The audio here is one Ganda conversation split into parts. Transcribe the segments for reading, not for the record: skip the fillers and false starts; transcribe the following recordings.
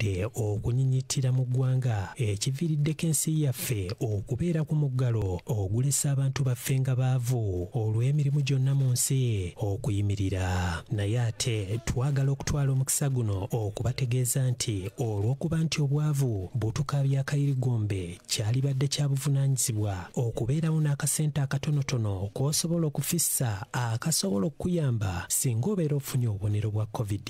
ekirwadde okunyinyittira mu ggwanga ekiviiriddeko ensi yaffe okubeera ku muggalo ogulesa abantu baffe nga baavu olw'emirimu gyonna mu nsi okuyimirira. Naye ate twagala okutwala omukisa guno okubategeeza nti olw'okuba nti obwavu butukaabya akayirigombe kyalibadde kya buvunaanyizibwa okubeerawo n'akasente akatonotono k'osobola okufissa akasobola okuyamba singa obeera ofunye obubonero bwa COVID,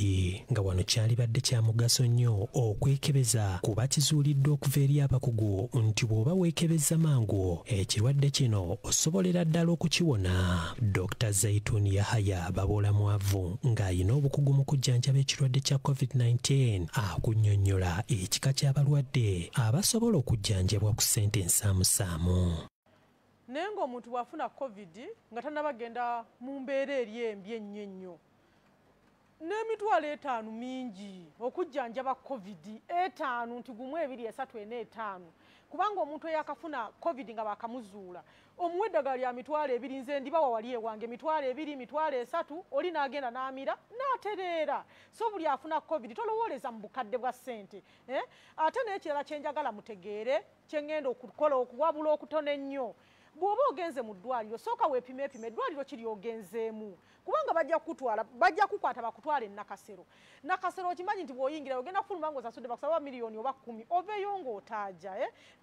nga wano kyalibadde kya mugaso nnyo okwekebeza kuba kizuuliddwa okuva eri abakugu nti bw'oba weekebeza mangu ekirwadde kino osobolera ddala okukiwona. Dr. Zaitun Yahaya Babolamwavu ng'ayina obukugu mu kujjanjaba ekirwadde kya COVID-19 akunnyonnyola ekika ky'abalwadde abasobola okujjanjabwa ku ssente ensaamusaamu. Naye ng'omuntu bw'afuna COVID nga tannabagenda mu mbeera eri embi ennyo ennyo, n'emitwalo 5 mingi okujjanjaba COVID 5 nti gumu 2 3 4 5, kubanga omuntu eyakafuna COVID nga bakamuzuula omuwa eddagala lya mitwalo 2 nze ndibawa wali ewange mitwalo 2 mitwalo 3 oli n'agenda n'amira n'atereera. So buli afuna COVID tolowooleza mu bukadde bwa ssente. Ate n'ekirala kyenjagala mutegeere kyengenda okukola okuwabula okutono ennyo, bw'oba ogenze mu ddwaliro sooka weepimeepime eddwaliro kiri ogenzeemu, kubanga bajja kukwata bakutwala Nakasero. Nakasero okimanyi nti bw'oyingira ogenda kufuluma ng'osasudde bakusaba miliyoni oba 10 oveeyo ng'otaaja.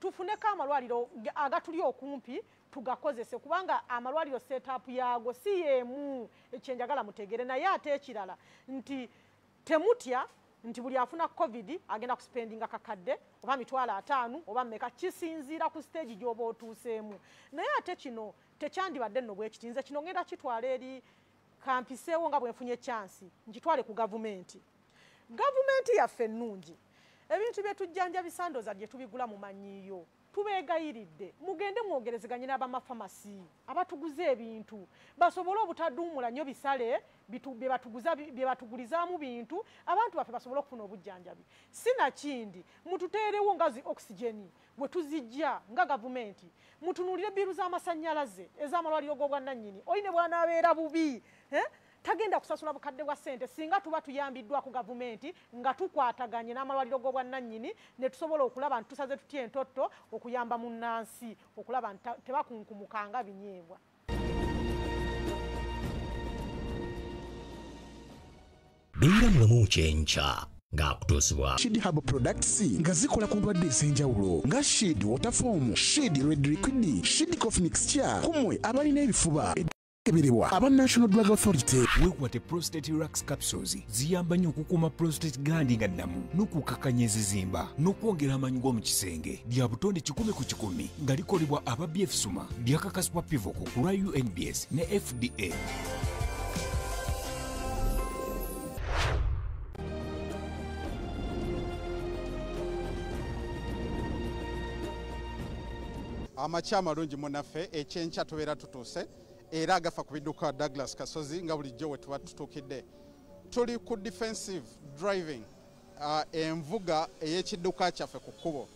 Tufuneko amalwaliro agatuli okumpi tugakozese, kubanga amalwaliro setup yaago si yeemu, ekyenjagala mutegere. Naye ate ekirala nti temutya nti buli afuna COVID agenda kuspendinga kakadde oba mitwalo 5 oba mmeka, kisinziira ku stage gy'oba otuuseemu. Naye ate kino tekyandibadde nno bwekitinze, kino ngenda kitwala eri kampiseewo nga bwenfunye chansi nkitwale ku gavumenti. Gavumenti yaffe ennungi, ebintu bye tujjanja bisandoza bye tubigula mu manyiyo, tubeegayiridde mugende mwogerezeganye n'abamafamasi abatuguza ebintu basobole obutaduumula nnyo bisale bye batugulizaamu bintu abantu baffe basobole okufuna obujjanjabi. Sinakindi mututeerewo nga zi oxygeni bwe tuzijja nga gavumenti, mutunuulire biru z'amasannyalaze ez'amalwaliro g'obwannannyini. Oli ne bw'anaabeera bubi tagenda kusasula bukadde bwa ssente singa tuba tuyambiddwa ku gavumenti nga tukwataganye n'amalwaliro g'obwannannyini ne tusobola okulaba nti tusaze tutya entotto okuyamba munnansi okulaba nti tebakunkumukanga binyeebwa. Beera mulamu kyenkya ng'akutuusibwa Shid Herbal Products nga zikola ku ndwadde ez'enjawulo nga Shid Waterfoam, Shid Red Liquid, Shid Cough Mixture. Kumwe abalina ebifuba keberebwa aba National Drug Authority. Wekwate prostate relax capsules ziyamba nnyo okukuuma prostate gland nga nnamu n'okukakanya ezizimba n'okwongera amaanyi g'omu kisenge. Lya butonde 10 ku 10 nga likolebwa aba BF Suma, lyakakasibwa Pivoco ku lwa UNBS ne FDA. Amakyama alungi munaffe ekyenkya tubeera tutuuse era agafa ku bidduka Douglas Kasozi nga bulijjo we tuba tutuukidde. Tuli ku defensive driving, envuga ey'ekidduka kyaffe ku kkubo.